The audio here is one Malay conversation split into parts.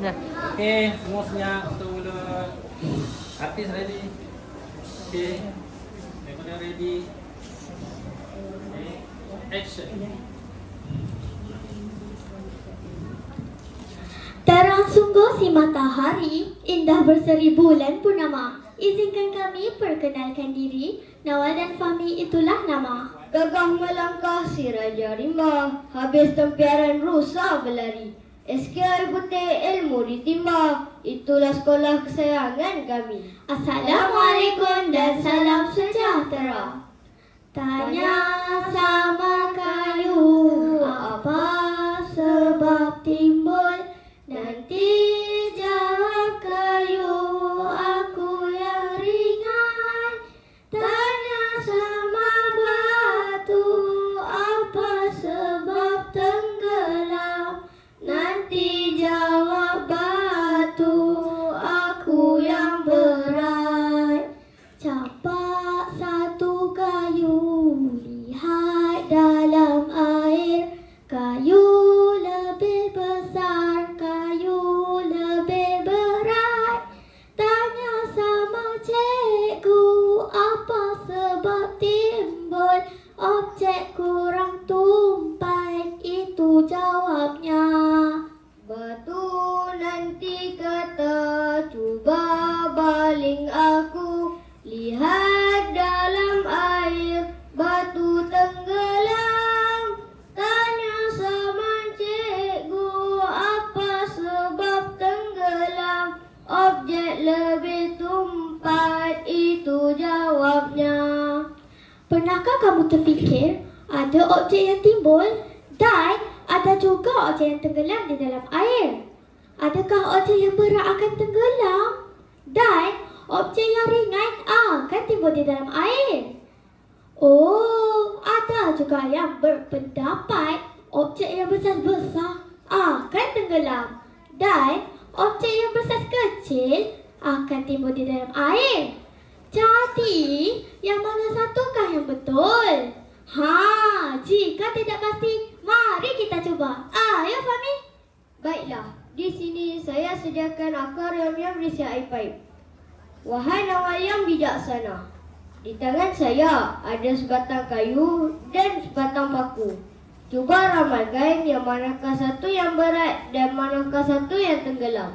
Okey, semua senyap. Betul mulut. Artis ready. Okey. Recorder ready. Okay. Action. Terang sungguh si matahari, indah berseri bulan purnama. Izinkan kami perkenalkan diri, Nawal dan Fahmi itulah nama. Gagah melangkah si Raja Rimba, habis tempiaran rusa berlari. SK Air Putih ilmu ditimba, itulah sekolah kesayangan kami. Assalamualaikum dan salam sejahtera. Tanya sama kayu, apa sebab timbul? Nanti jawab kayu, aku yang ringan. Tanya sama batu, apa sebab tenggelam? Nanti jawab batu, aku yang berat. Capak satu kayu, lihat dalam air. Kayu lebih besar, kayu lebih berat. Tanya sama cikgu, apa sebab timbul objek kurang tumpai? Itu jawabnya. Batu nanti kata, cuba baling aku. Lihat dalam air, batu tenggelam. Tanya sama cikgu, apa sebab tenggelam? Objek lebih tumpat, itu jawabnya. Pernahkah kamu terfikir ada objek yang timbul dan ada juga objek yang tenggelam di dalam air? Adakah objek yang berat akan tenggelam dan objek yang ringan akan timbul di dalam air? Oh, ada juga yang berpendapat objek yang besar-besar akan tenggelam dan objek yang besar kecil akan timbul di dalam air. Jadi, yang mana satukah yang betul? Jika tidak pasti, mari kita cuba. Ayo, Fahmi. Baiklah, di sini saya sediakan akuarium yang berisi air paip. Wahai Nawal yang bijaksana, di tangan saya ada sebatang kayu dan sebatang paku. Cuba ramalkan yang manakah satu yang berat dan manakah satu yang tenggelam.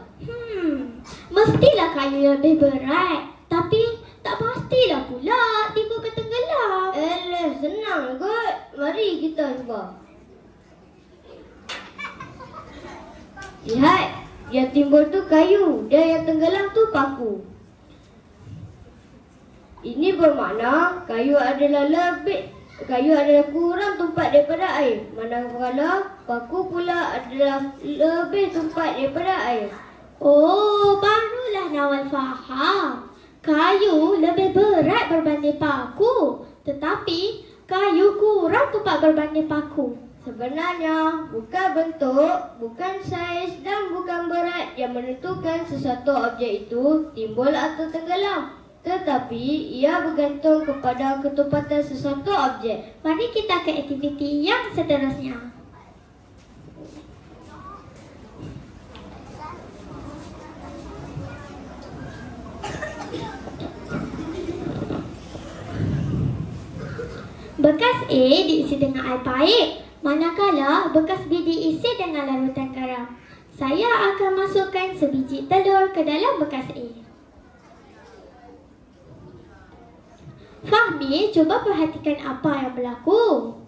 Mestilah kayu yang lebih berat. Tapi tak pastilah pula timbul ke tenggelam. Senang kot. Mari kita cuba. Lihat, yang timbul tu kayu dan yang tenggelam tu paku. Ini bermakna kayu adalah kurang tumpat daripada air. Manakala paku pula adalah lebih tumpat daripada air. Oh, barulah Nawal faham. Kayu lebih berat berbanding paku, tetapi kayu kurang tumpat berbanding paku. Sebenarnya, bukan bentuk, bukan saiz dan bukan berat yang menentukan sesuatu objek itu timbul atau tenggelam. Tetapi, ia bergantung kepada ketumpatan sesuatu objek. Mari kita ke aktiviti yang seterusnya. Bekas A diisi dengan air paip, manakala bekas B diisi dengan larutan garam. Saya akan masukkan sebiji telur ke dalam bekas A. Fahmi, cuba perhatikan apa yang berlaku.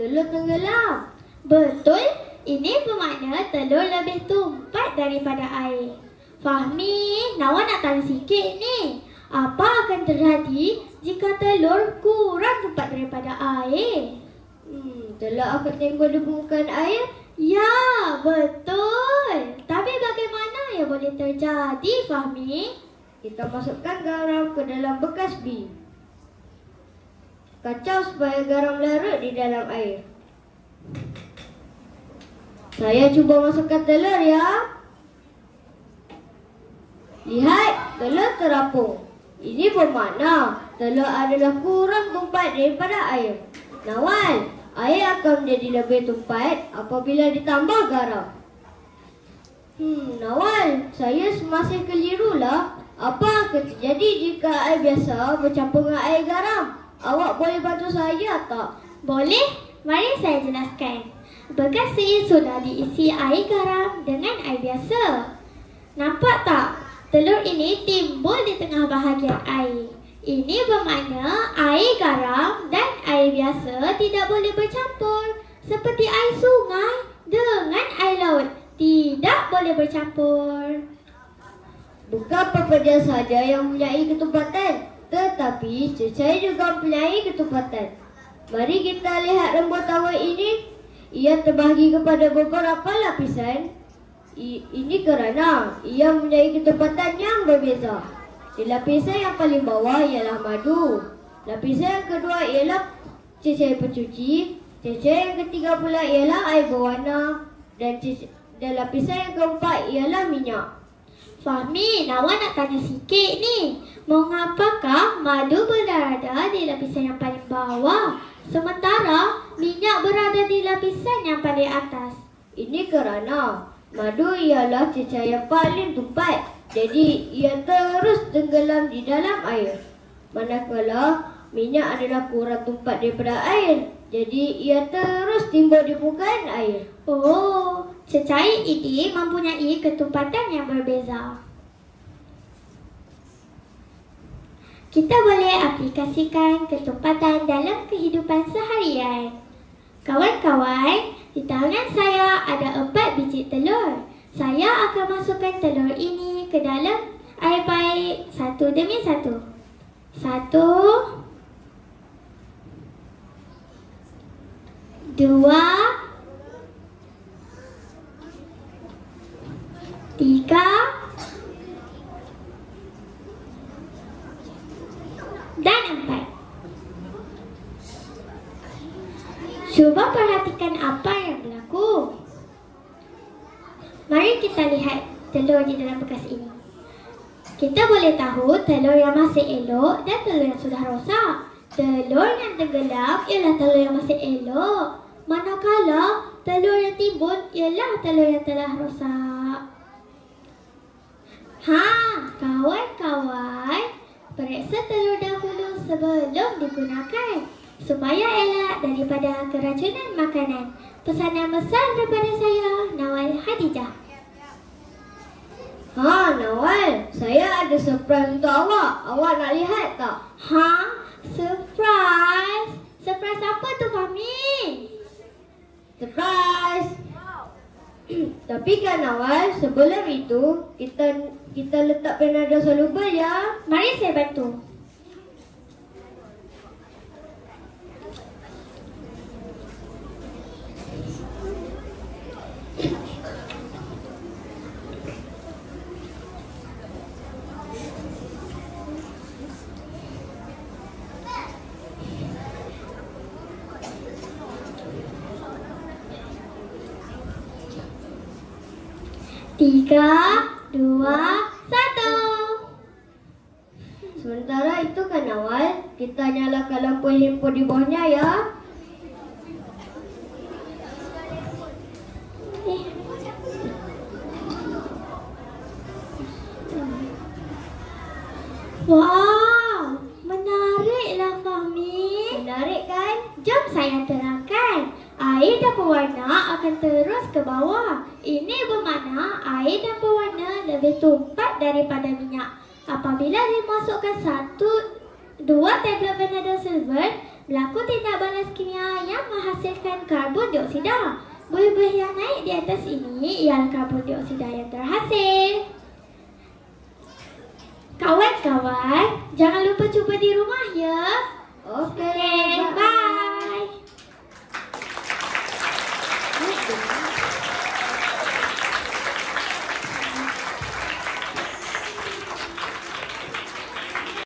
Telur tenggelam. Betul, ini bermakna telur lebih tumpat daripada air. Fahmi, Nawal nak tahu sikit ni. Apa akan terjadi jika telur kurang tumpat daripada air? Telur akan timbul di permukaan air? Ya, betul. Tapi bagaimana yang boleh terjadi, Fahmi? Kita masukkan garam ke dalam bekas B. Kacau supaya garam larut di dalam air. Saya cuba masukkan telur ya. Lihat, telur terapung. Ini bermakna telur adalah kurang tumpat daripada air. Nawal, air akan menjadi lebih tumpat apabila ditambah garam. Nawal, saya masih kelirulah. Apa akan terjadi jika air biasa bercampur dengan air garam? Awak boleh bantu saya tak? Boleh, mari saya jelaskan. Bekas ini sudah diisi air garam dengan air biasa. Nampak tak? Telur ini timbul di tengah bahagian air. Ini bermakna air garam dan air biasa tidak boleh bercampur. Seperti air sungai dengan air laut. Tidak boleh bercampur. Bukan pekerja saja yang mempunyai ketumpatan, tetapi cecair juga mempunyai ketumpatan. Mari kita lihat rambut tawar ini. Ia terbahagi kepada beberapa lapisan. Ini kerana ia mempunyai ketumpatan yang berbeza. Di lapisan yang paling bawah ialah madu. Lapisan yang kedua ialah cecair pencuci. Cecair yang ketiga pula ialah air berwarna. Dan lapisan yang keempat ialah minyak. Fahmi, Nawal nak tanya sikit ni. Mengapakah madu berada di lapisan yang paling bawah, sementara minyak berada di lapisan yang paling atas? Ini kerana madu ialah cecair yang paling tumpat. Jadi ia terus tenggelam di dalam air. Manakala minyak adalah kurang tumpat daripada air. Jadi ia terus timbul di permukaan air. Oh, cecair ini mempunyai ketumpatan yang berbeza. Kita boleh aplikasikan ketumpatan dalam kehidupan seharian. Kawan-kawan, di tangan saya ada 4 biji telur. Saya akan masukkan telur ini ke dalam air baik satu demi satu. 1, 2, 3, dan 4. Cuba perhatikan apa yang berlaku. Mari kita lihat telur di dalam bekas ini. Kita boleh tahu telur yang masih elok dan telur yang sudah rosak. Telur yang tenggelam ialah telur yang masih elok. Manakala telur yang timbul ialah telur yang telah rosak. Kawan-kawan, periksa telur dahulu sebelum digunakan supaya elak daripada keracunan makanan. Pesanan besar daripada saya, Nawal Hadijah. Nawal, saya ada surprise untuk awak. Awak nak lihat tak? Surprise? Surprise apa tu, Fahmi? Surprise! Tapi kan Nawal, sebelum itu kita letak penada soluble ya. Mari saya bantu. Tiga, 2, 1. Sementara itu kan Nawal, kita nyalakan lampu handphone di bawahnya ya. Wow, menariklah Fahmi. Menarik kan? Jom saya terangkan. Air dan pewarna akan terus ke bawah. Ini bermakna air dan pewarna lebih tumpat daripada minyak. Apabila dimasukkan 1-2 tablet vanada silver, berlaku tindak balas kimia yang menghasilkan karbon dioksida. Buih-buih yang naik di atas ini ialah karbon dioksida yang terhasil. Kawan-kawan, jangan lupa cuba di rumah ya. Okey, Bye.